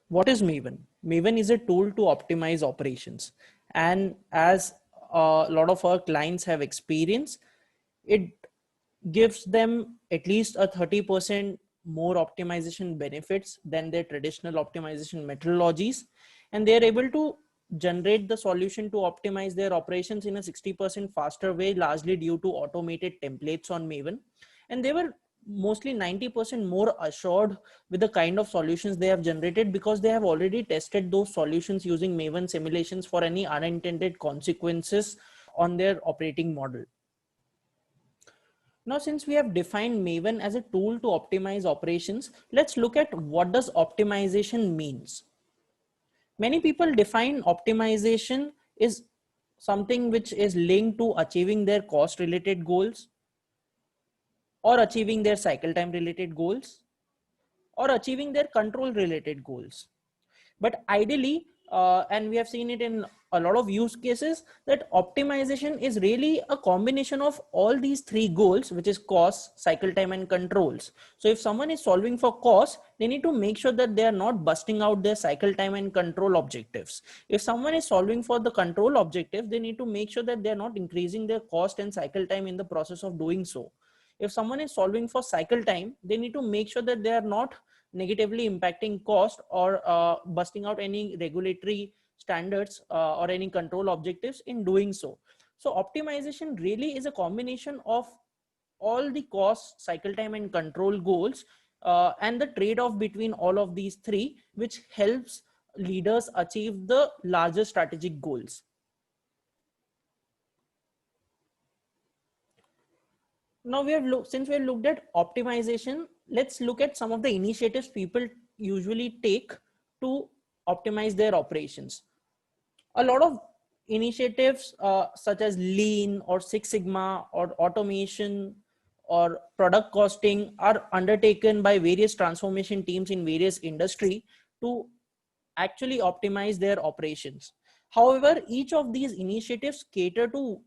What is Maven? Maven is a tool to optimize operations. And as a lot of our clients have experienced, it gives them at least a 30% more optimization benefits than their traditional optimization methodologies. And they're able to generate the solution to optimize their operations in a 60% faster way, largely due to automated templates on Maven. And they were mostly 90% more assured with the kind of solutions they have generated, because they have already tested those solutions using Maven simulations for any unintended consequences on their operating model. Now, since we have defined Maven as a tool to optimize operations, let's look at what does optimization means. Many people define optimization is something which is linked to achieving their cost related goals, or achieving their cycle time related goals, or achieving their control related goals. But ideally, and we have seen it in a lot of use cases, that optimization is really a combination of all these three goals, which is cost, cycle time, and controls. So if someone is solving for cost, they need to make sure that they are not busting out their cycle time and control objectives. If someone is solving for the control objective, they need to make sure that they are not increasing their cost and cycle time in the process of doing so. If someone is solving for cycle time, they need to make sure that they are not negatively impacting cost, or busting out any regulatory standards or any control objectives in doing so. So optimization really is a combination of all the cost, cycle time, and control goals, and the trade-off between all of these three, which helps leaders achieve the larger strategic goals. Now since we have looked at optimization, let's look at some of the initiatives people usually take to optimize their operations. A lot of initiatives such as Lean or Six Sigma or automation or product costing are undertaken by various transformation teams in various industry to actually optimize their operations. However, each of these initiatives cater to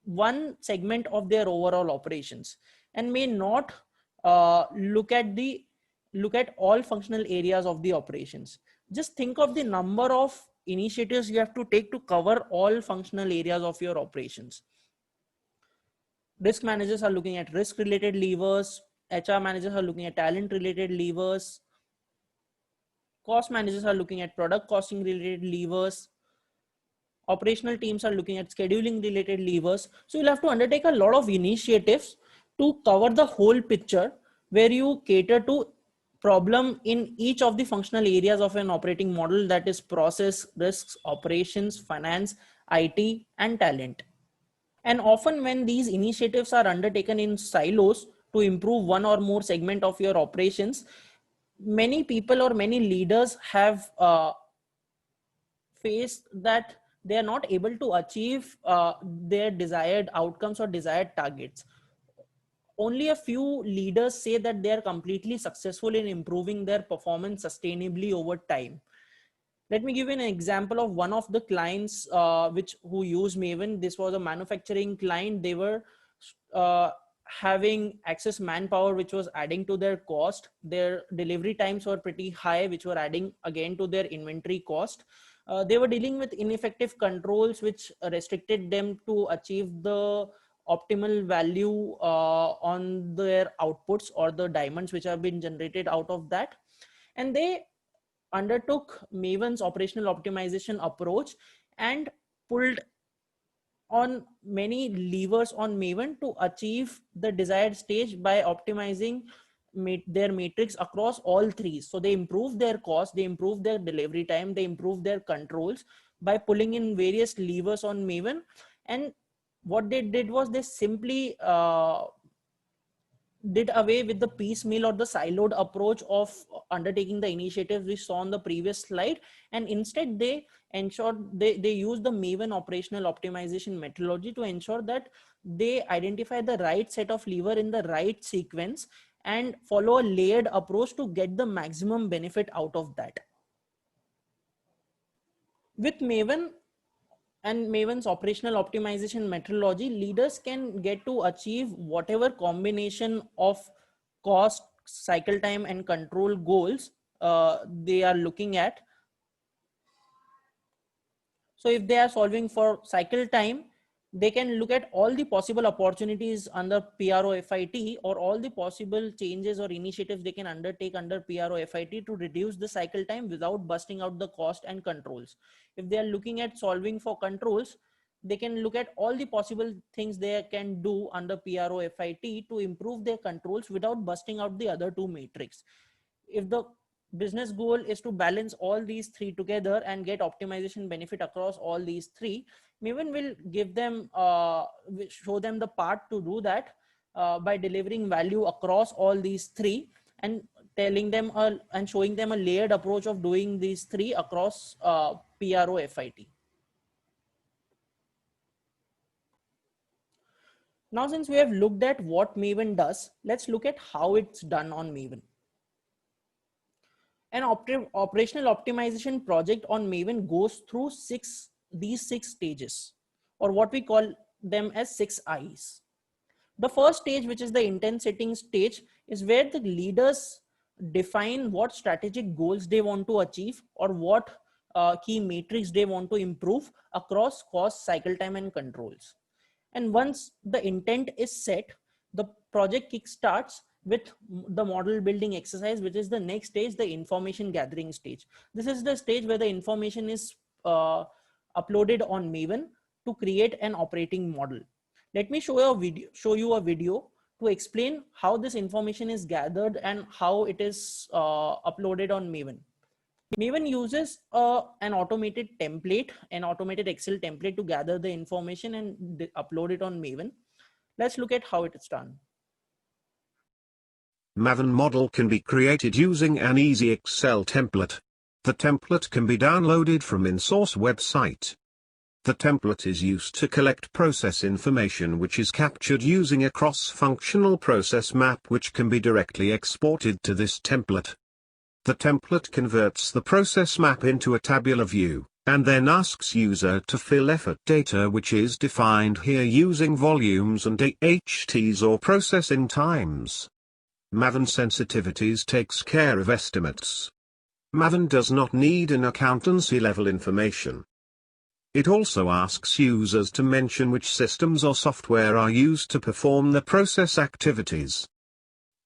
one segment of their overall operations, and may not look at all functional areas of the operations. Just think of the number of initiatives you have to take to cover all functional areas of your operations. Risk managers are looking at risk related levers, HR managers are looking at talent related levers, cost managers are looking at product costing related levers, operational teams are looking at scheduling related levers. So you'll have to undertake a lot of initiatives to cover the whole picture, where you cater to problem in each of the functional areas of an operating model, that is process, risks, operations, finance, IT, and talent. And often when these initiatives are undertaken in silos to improve one or more segment of your operations, many people or many leaders have faced that they are not able to achieve their desired outcomes or desired targets. Only a few leaders say that they are completely successful in improving their performance sustainably over time. Let me give you an example of one of the clients who use Maven. This was a manufacturing client. They were having excess manpower, which was adding to their cost. Their delivery times were pretty high, which were adding again to their inventory cost. They were dealing with ineffective controls, which restricted them to achieve the optimal value on their outputs or the diamonds which have been generated out of that. And they undertook Maven's operational optimization approach and pulled on many levers on Maven to achieve the desired stage by optimizing their matrix across all three. So they improved their cost, they improved their delivery time, they improved their controls by pulling in various levers on Maven. And what they did was they simply did away with the piecemeal or the siloed approach of undertaking the initiatives we saw on the previous slide, and instead they ensured they use the Maven operational optimization methodology to ensure that they identify the right set of lever in the right sequence and follow a layered approach to get the maximum benefit out of that. With Maven and Maven's operational optimization methodology, leaders can get to achieve whatever combination of cost, cycle time, and control goals they are looking at. So if they are solving for cycle time, they can look at all the possible opportunities under PROFIT, or all the possible changes or initiatives they can undertake under PROFIT to reduce the cycle time without busting out the cost and controls. If they are looking at solving for controls, they can look at all the possible things they can do under PROFIT to improve their controls without busting out the other two matrix. If the business goal is to balance all these three together and get optimization benefit across all these three, Maven will give them, show them the path to do that by delivering value across all these three, and telling them and showing them a layered approach of doing these three across PROFIT. Now, since we have looked at what Maven does, let's look at how it's done on Maven. An operational optimization project on Maven goes through these six stages, or what we call them as 6 I's. The first stage, which is the intent setting stage, is where the leaders define what strategic goals they want to achieve, or what key metrics they want to improve across cost, cycle time, and controls. And once the intent is set, the project kickstarts with the model building exercise, which is the next stage, the information gathering stage. This is the stage where the information is uploaded on Maven to create an operating model. Let me show you a video to explain how this information is gathered and how it is uploaded on Maven. Maven uses an automated template, an automated Excel template to gather the information and upload it on Maven. Let's look at how it is done. Maven model can be created using an easy Excel template. The template can be downloaded from in-source website. The template is used to collect process information which is captured using a cross-functional process map which can be directly exported to this template. The template converts the process map into a tabular view, and then asks user to fill effort data which is defined here using volumes and AHTs or processing times. Maven sensitivities takes care of estimates. Maven does not need an accountancy level information. It also asks users to mention which systems or software are used to perform the process activities.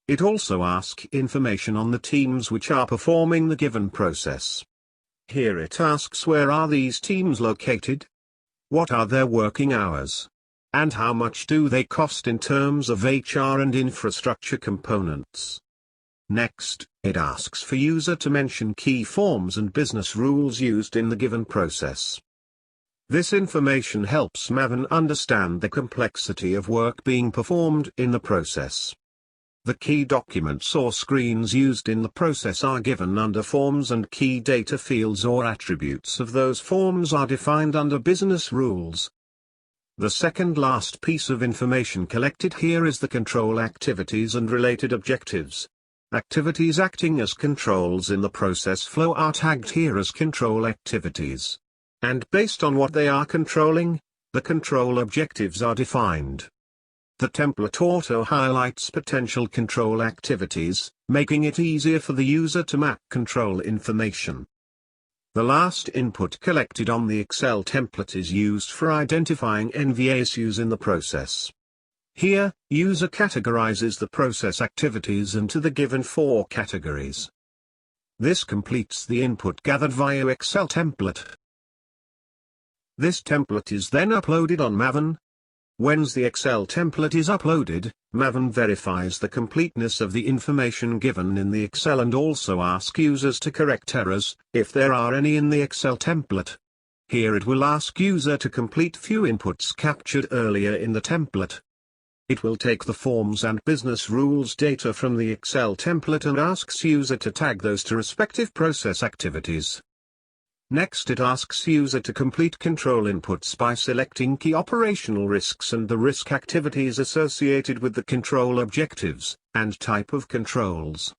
It also asks information on the teams which are performing the given process. Here it asks where are these teams located? What are their working hours? And how much do they cost in terms of HR and infrastructure components? Next, it asks for user to mention key forms and business rules used in the given process. This information helps Maven understand the complexity of work being performed in the process. The key documents or screens used in the process are given under forms, and key data fields or attributes of those forms are defined under business rules. The second last piece of information collected here is the control activities and related objectives. Activities acting as controls in the process flow are tagged here as control activities. And based on what they are controlling, the control objectives are defined. The template auto-highlights potential control activities, making it easier for the user to map control information. The last input collected on the Excel template is used for identifying NVA issues in the process. Here, user categorizes the process activities into the given 4 categories. This completes the input gathered via Excel template. This template is then uploaded on Maven. Once the Excel template is uploaded, Maven verifies the completeness of the information given in the Excel and also asks users to correct errors, if there are any in the Excel template. Here it will ask user to complete few inputs captured earlier in the template. It will take the forms and business rules data from the Excel template and asks user to tag those to respective process activities. Next it asks user to complete control inputs by selecting key operational risks and the risk activities associated with the control objectives, and type of controls.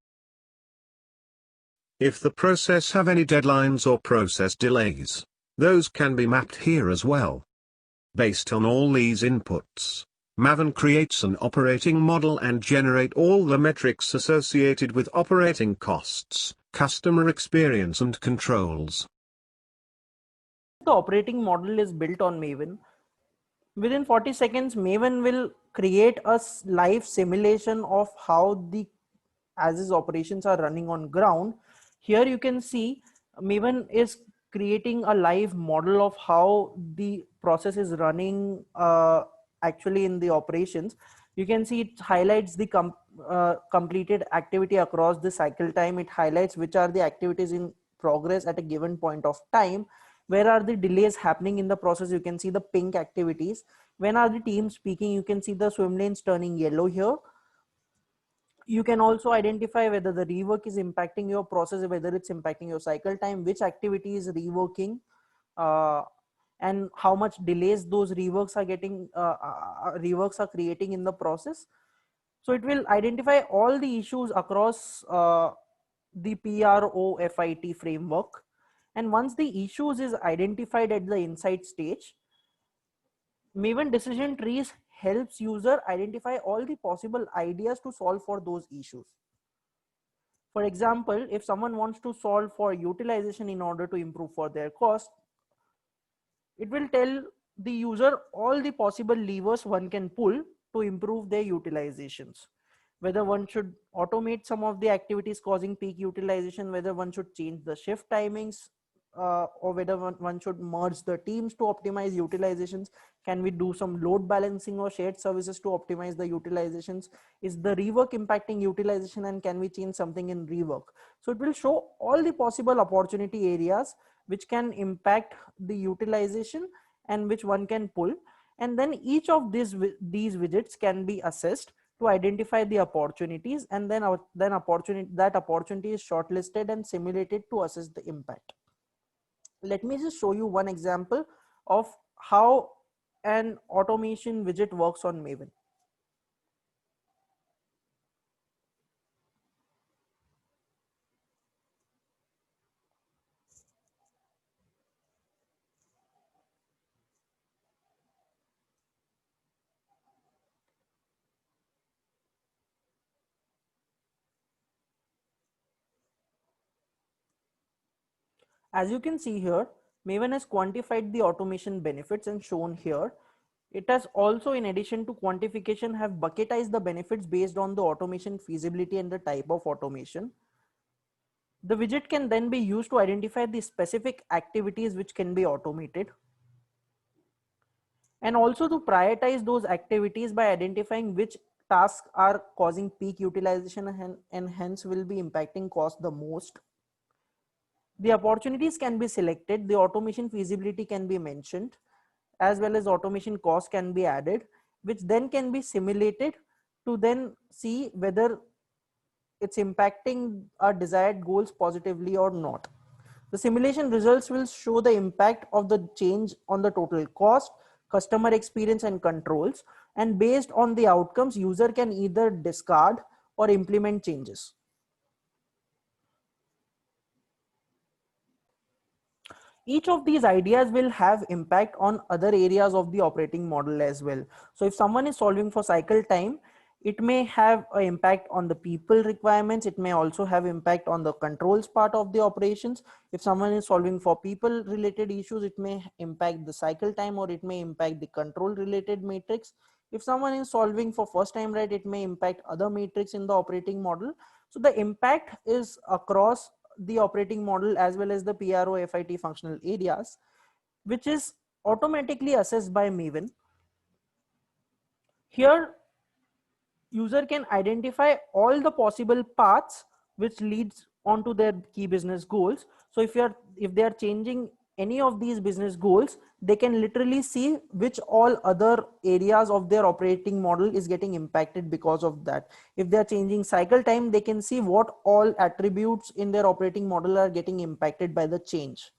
If the process have any deadlines or process delays, those can be mapped here as well. Based on all these inputs, Maven creates an operating model and generate all the metrics associated with operating costs, customer experience and controls. The operating model is built on Maven. Within 40 seconds, Maven will create a live simulation of how the as operations are running on ground. Here you can see Maven is creating a live model of how the process is running actually in the operations. You can see it highlights the completed activity across the cycle time. It highlights which are the activities in progress at a given point of time. Where are the delays happening in the process? You can see the pink activities. When are the teams speaking? You can see the swim lanes turning yellow here. You can also identify whether the rework is impacting your process, whether it's impacting your cycle time, which activity is reworking, and how much delays those reworks are getting, reworks are creating in the process. So it will identify all the issues across the PROFIT framework. And once the issues is identified at the insight stage, Maven decision trees helps user identify all the possible ideas to solve for those issues. For example, if someone wants to solve for utilization in order to improve for their cost, it will tell the user all the possible levers one can pull to improve their utilizations. Whether one should automate some of the activities causing peak utilization, whether one should change the shift timings, or whether one should merge the teams to optimize utilizations. Can we do some load balancing or shared services to optimize the utilizations? Is the rework impacting utilization, and can we change something in rework? So it will show all the possible opportunity areas which can impact the utilization and which one can pull. And then each of these widgets can be assessed to identify the opportunities, and then that opportunity is shortlisted and simulated to assess the impact. Let me just show you one example of how an automation widget works on Maven. As you can see here, Maven has quantified the automation benefits and shown here. It has also, in addition to quantification, have bucketized the benefits based on the automation feasibility and the type of automation. The widget can then be used to identify the specific activities which can be automated, and also to prioritize those activities by identifying which tasks are causing peak utilization and hence will be impacting cost the most. The opportunities can be selected, the automation feasibility can be mentioned, as well as automation cost can be added, which then can be simulated to then see whether it's impacting our desired goals positively or not. The simulation results will show the impact of the change on the total cost, customer experience and controls, and based on the outcomes, user can either discard or implement changes. Each of these ideas will have impact on other areas of the operating model as well. So if someone is solving for cycle time, it may have an impact on the people requirements. It may also have impact on the controls part of the operations. If someone is solving for people related issues, it may impact the cycle time or it may impact the control related matrix. If someone is solving for first time right, it may impact other matrix in the operating model. So the impact is across the operating model as well as the PROFIT functional areas, which is automatically assessed by Maven. Here, user can identify all the possible paths which leads onto their key business goals. So if they are changing any of these business goals, they can literally see which all other areas of their operating model is getting impacted because of that. If they are changing cycle time, they can see what all attributes in their operating model are getting impacted by the change.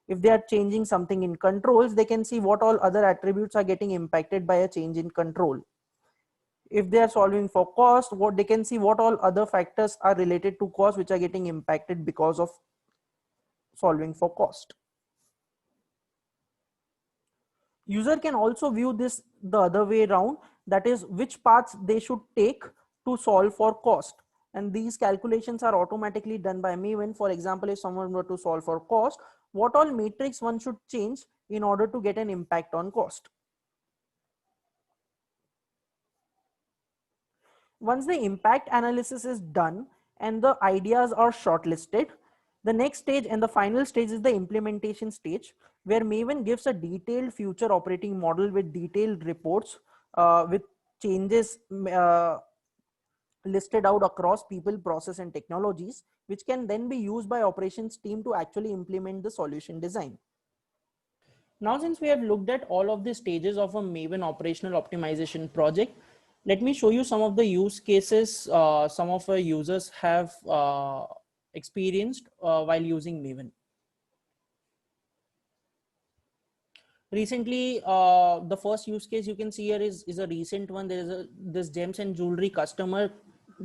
If they are changing something in controls, they can see what all other attributes are getting impacted by a change in control. If they are solving for cost, what they can see what all other factors are related to cost which are getting impacted because of solving for cost. User can also view this the other way around, that is which paths they should take to solve for cost. And these calculations are automatically done by Maven. For example, if someone were to solve for cost, what all matrix one should change in order to get an impact on cost. Once the impact analysis is done and the ideas are shortlisted, the next stage and the final stage is the implementation stage, where Maven gives a detailed future operating model with detailed reports with changes listed out across people, process, and technologies, which can then be used by operations team to actually implement the solution design. Now, since we have looked at all of the stages of a Maven operational optimization project, let me show you some of the use cases some of our users have experienced while using Maven. Recently, the first use case you can see here is a recent one. There is this gems and jewelry customer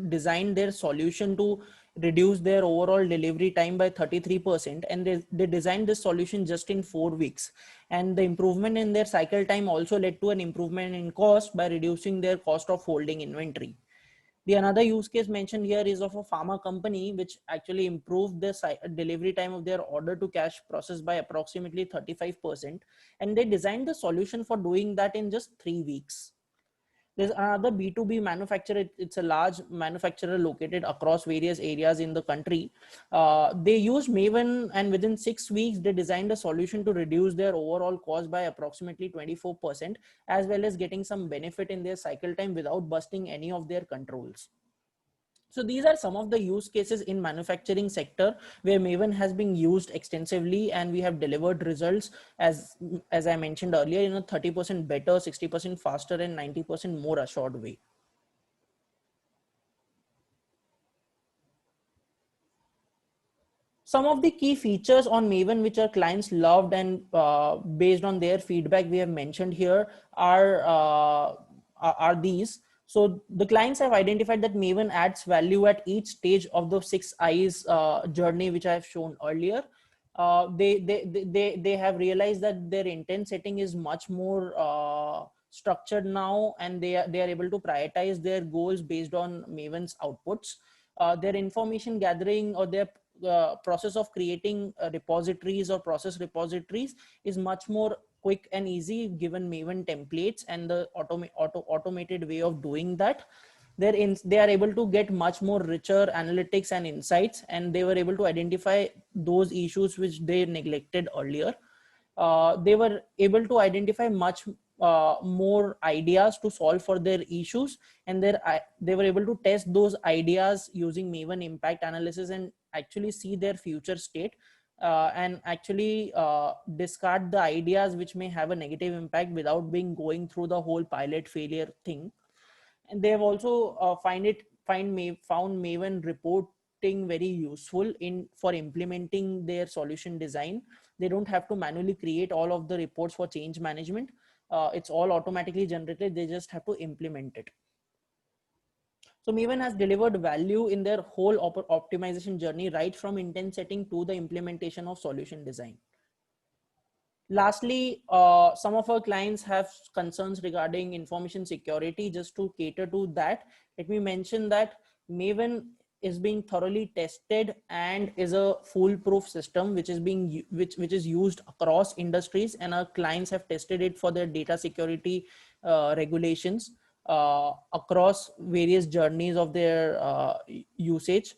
designed their solution to reduce their overall delivery time by 33%, and they designed this solution just in 4 weeks, and the improvement in their cycle time also led to an improvement in cost by reducing their cost of holding inventory. The another use case mentioned here is of a pharma company which actually improved the delivery time of their order to cash process by approximately 35%, and they designed the solution for doing that in just 3 weeks. There's another B2B manufacturer. It's a large manufacturer located across various areas in the country. They used Maven, and within 6 weeks, they designed a solution to reduce their overall cost by approximately 24%, as well as getting some benefit in their cycle time without busting any of their controls. So these are some of the use cases in manufacturing sector where Maven has been used extensively, and we have delivered results as I mentioned earlier, 30% better, 60% faster, and 90% more assured way. Some of the key features on Maven which our clients loved, and based on their feedback we have mentioned here are these. So the clients have identified that Maven adds value at each stage of the 6 I's journey, which I have shown earlier. They have realized that their intent setting is much more structured now, and they are able to prioritize their goals based on Maven's outputs. Their information gathering or their process of creating repositories or process repositories is much more quick and easy given Maven templates and the automated way of doing that. They are able to get much more richer analytics and insights, and they were able to identify those issues which they neglected earlier. They were able to identify much more ideas to solve for their issues, and they were able to test those ideas using Maven impact analysis and actually see their future state, and actually discard the ideas which may have a negative impact without going through the whole pilot failure thing. And they have also found Maven reporting very useful for implementing their solution design. They don't have to manually create all of the reports for change management. It's all automatically generated. They just have to implement it. So Maven has delivered value in their whole optimization journey, right from intent setting to the implementation of solution design. Lastly, some of our clients have concerns regarding information security. Just to cater to that, let me mention that Maven is being thoroughly tested and is a foolproof system which is used across industries, and our clients have tested it for their data security regulations across various journeys of their usage.